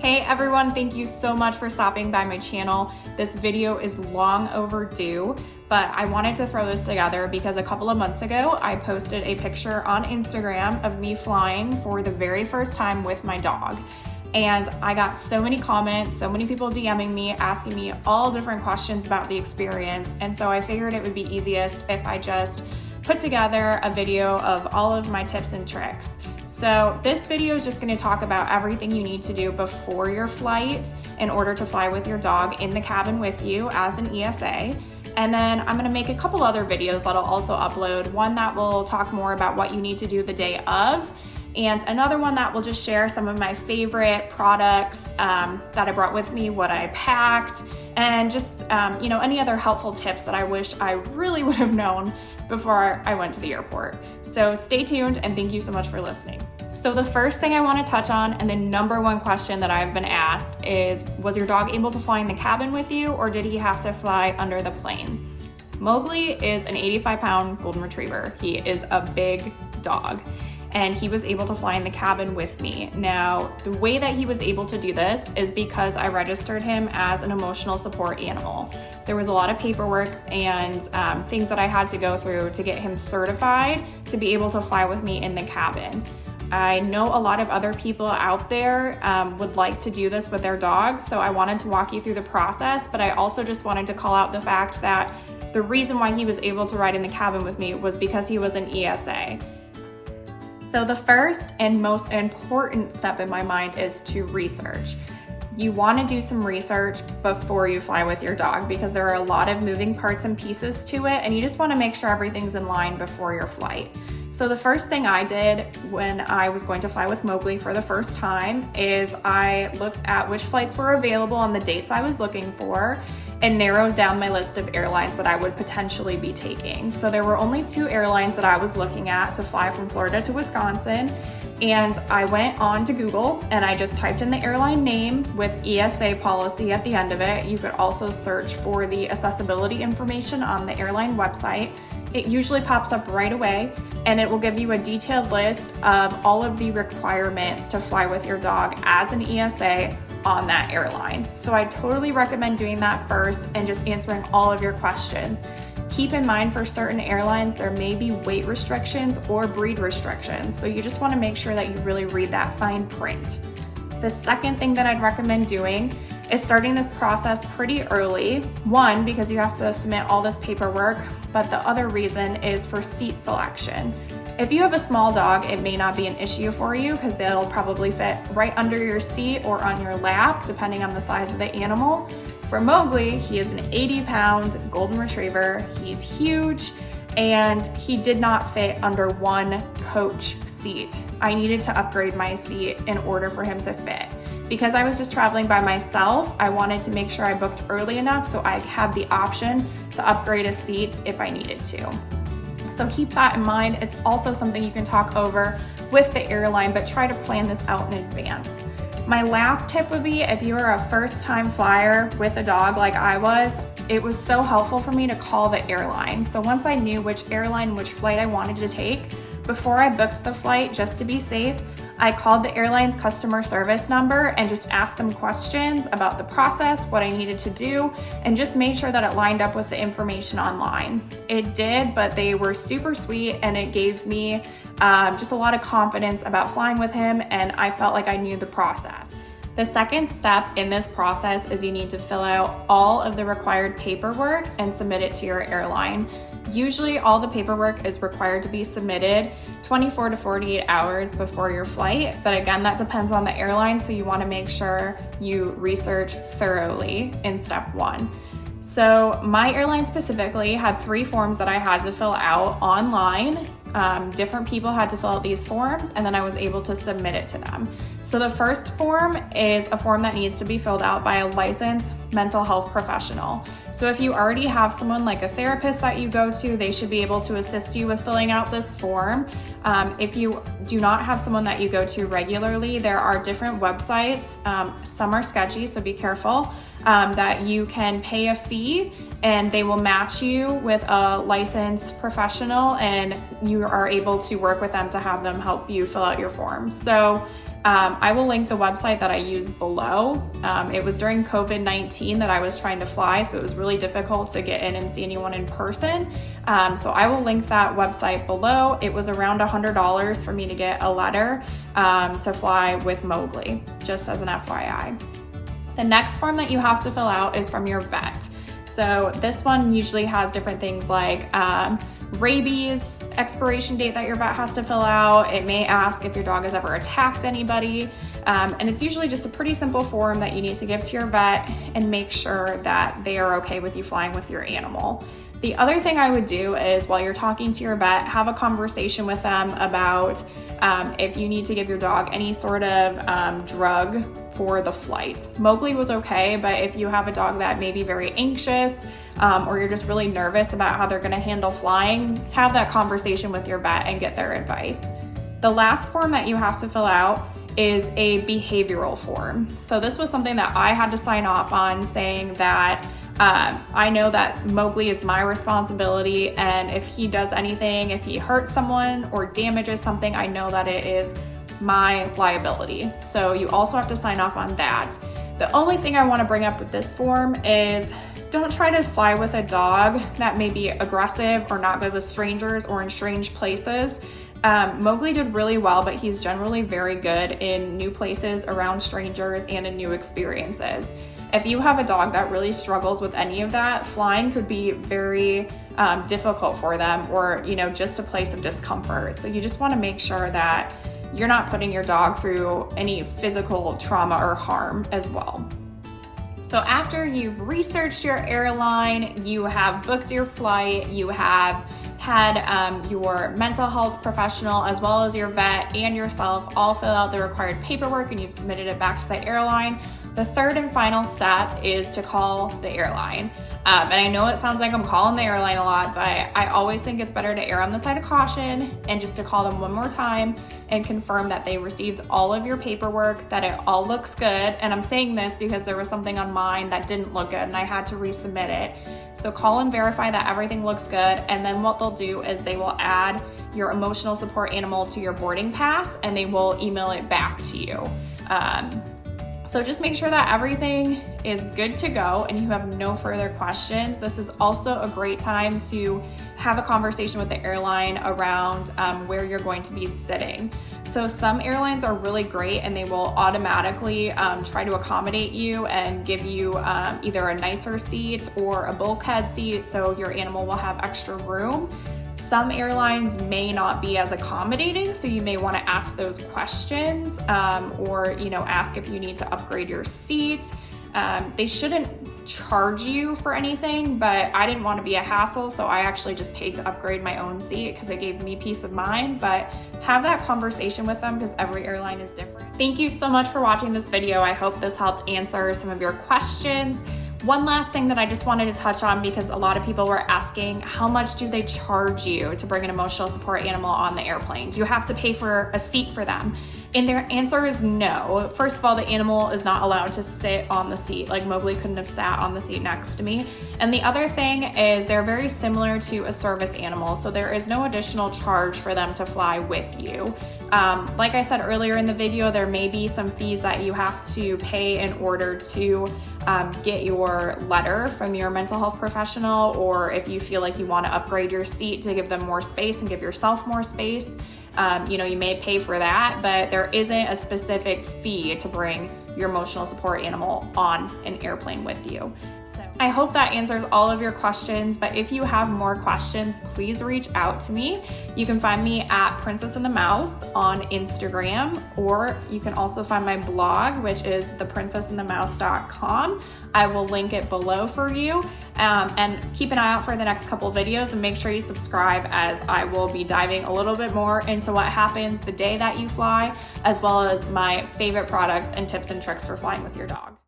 Hey everyone, thank you so much for stopping by my channel. This video is long overdue, but I wanted to throw this together because a couple of months ago, I posted a picture on Instagram of me flying for the very first time with my dog. And I got so many comments, so many people DMing me, asking me all different questions about the experience. And so I figured it would be easiest if I just put together a video of all of my tips and tricks. So this video is just going to talk about everything you need to do before your flight in order to fly with your dog in the cabin with you as an ESA. And then I'm going to make a couple other videos that I'll also upload. One that will talk more about what you need to do the day of, and another one that will just share some of my favorite products that I brought with me, what I packed, and just any other helpful tips that I wish I really would have known before I went to the airport. So stay tuned and thank you so much for listening. So the first thing I want to touch on, and the number one question that I've been asked, is was your dog able to fly in the cabin with you, or did he have to fly under the plane? Mowgli is an 85-pound golden retriever. He is a big dog, and he was able to fly in the cabin with me. Now, the way that he was able to do this is because I registered him as an emotional support animal. There was a lot of paperwork and things that I had to go through to get him certified to be able to fly with me in the cabin. I know a lot of other people out there would like to do this with their dogs, so I wanted to walk you through the process, but I also just wanted to call out the fact that the reason why he was able to ride in the cabin with me was because he was an ESA. So the first and most important step in my mind is to research. You want to do some research before you fly with your dog because there are a lot of moving parts and pieces to it, and you just want to make sure everything's in line before your flight. So the first thing I did when I was going to fly with Mowgli for the first time is I looked at which flights were available on the dates I was looking for and narrowed down my list of airlines that I would potentially be taking. So there were only 2 airlines that I was looking at to fly from Florida to Wisconsin. And I went on to Google and I just typed in the airline name with ESA policy at the end of it. You could also search for the accessibility information on the airline website. It usually pops up right away, and it will give you a detailed list of all of the requirements to fly with your dog as an ESA on that airline. So I totally recommend doing that first and just answering all of your questions. Keep in mind, for certain airlines, there may be weight restrictions or breed restrictions. So you just want to make sure that you really read that fine print. The second thing that I'd recommend doing is starting this process pretty early. One, because you have to submit all this paperwork, but the other reason is for seat selection. If you have a small dog, it may not be an issue for you because they'll probably fit right under your seat or on your lap, depending on the size of the animal. For Mowgli, he is an 80-pound golden retriever. He's huge, and he did not fit under one coach seat. I needed to upgrade my seat in order for him to fit. Because I was just traveling by myself, I wanted to make sure I booked early enough so I had the option to upgrade a seat if I needed to. So keep that in mind. It's also something you can talk over with the airline, but try to plan this out in advance. My last tip would be, if you're a first-time flyer with a dog like I was, it was so helpful for me to call the airline. So once I knew which airline, which flight I wanted to take, before I booked the flight, just to be safe, I called the airline's customer service number and just asked them questions about the process, what I needed to do, and just made sure that it lined up with the information online. It did, but they were super sweet, and it gave me just a lot of confidence about flying with him, and I felt like I knew the process. The second step in this process is you need to fill out all of the required paperwork and submit it to your airline. Usually all the paperwork is required to be submitted 24 to 48 hours before your flight, but again, that depends on the airline, so you want to make sure you research thoroughly in step 1. So my airline specifically had 3 forms that I had to fill out online. Different people had to fill out these forms, and then I was able to submit it to them. So the first form is a form that needs to be filled out by a licensed mental health professional. So if you already have someone like a therapist that you go to, they should be able to assist you with filling out this form. If you do not have someone that you go to regularly, there are different websites. Some are sketchy, so be careful, that you can pay a fee and they will match you with a licensed professional, and you are able to work with them to have them help you fill out your form. So I will link the website that I used below. It was during COVID-19 that I was trying to fly, so it was really difficult to get in and see anyone in person. So I will link that website below. It was around $100 for me to get a letter to fly with Mowgli, just as an FYI. The next form that you have to fill out is from your vet. So this one usually has different things like rabies expiration date that your vet has to fill out. It may ask if your dog has ever attacked anybody. And it's usually just a pretty simple form that you need to give to your vet and make sure that they are okay with you flying with your animal. The other thing I would do is, while you're talking to your vet, have a conversation with them about if you need to give your dog any sort of drug for the flight. Mowgli was okay, but if you have a dog that may be very anxious or you're just really nervous about how they're gonna handle flying, have that conversation with your vet and get their advice. The last form that you have to fill out is a behavioral form. So this was something that I had to sign off on, saying that I know that Mowgli is my responsibility, and if he does anything, if he hurts someone or damages something, I know that it is my liability. So you also have to sign off on that. The only thing I want to bring up with this form is, don't try to fly with a dog that may be aggressive or not good with strangers or in strange places. Mowgli did really well, but he's generally very good in new places, around strangers, and in new experiences. If you have a dog that really struggles with any of that, flying could be very difficult for them, or just a place of discomfort. So you just want to make sure that you're not putting your dog through any physical trauma or harm as well. So after you've researched your airline, you have booked your flight, you have had your mental health professional as well as your vet and yourself all fill out the required paperwork, and you've submitted it back to the airline, the third and final step is to call the airline. And I know it sounds like I'm calling the airline a lot, but I always think it's better to err on the side of caution and just to call them one more time and confirm that they received all of your paperwork, that it all looks good. And I'm saying this because there was something on mine that didn't look good and I had to resubmit it. So call and verify that everything looks good, and then what they'll do is they will add your emotional support animal to your boarding pass and they will email it back to you. So just make sure that everything is good to go and you have no further questions. This is also a great time to have a conversation with the airline around where you're going to be sitting. So some airlines are really great and they will automatically try to accommodate you and give you either a nicer seat or a bulkhead seat so your animal will have extra room. Some airlines may not be as accommodating, so you may want to ask those questions or ask if you need to upgrade your seat. They shouldn't charge you for anything, but I didn't want to be a hassle, so I actually just paid to upgrade my own seat because it gave me peace of mind. But have that conversation with them because every airline is different. Thank you so much for watching this video. I hope this helped answer some of your questions. One last thing that I just wanted to touch on, because a lot of people were asking, how much do they charge you to bring an emotional support animal on the airplane? Do you have to pay for a seat for them? And their answer is no. First of all, the animal is not allowed to sit on the seat. Like Mowgli couldn't have sat on the seat next to me. And the other thing is they're very similar to a service animal, so there is no additional charge for them to fly with you. Like I said earlier in the video, there may be some fees that you have to pay in order to get your letter from your mental health professional, or if you feel like you want to upgrade your seat to give them more space and give yourself more space. You may pay for that, but there isn't a specific fee to bring your emotional support animal on an airplane with you. So I hope that answers all of your questions, but if you have more questions, please reach out to me. You can find me at Princess and the Mouse on Instagram, or you can also find my blog, which is theprincessandthemouse.com. I will link it below for you. And keep an eye out for the next couple videos, and make sure you subscribe, as I will be diving a little bit more into what happens the day that you fly, as well as my favorite products and tips and tricks for flying with your dog.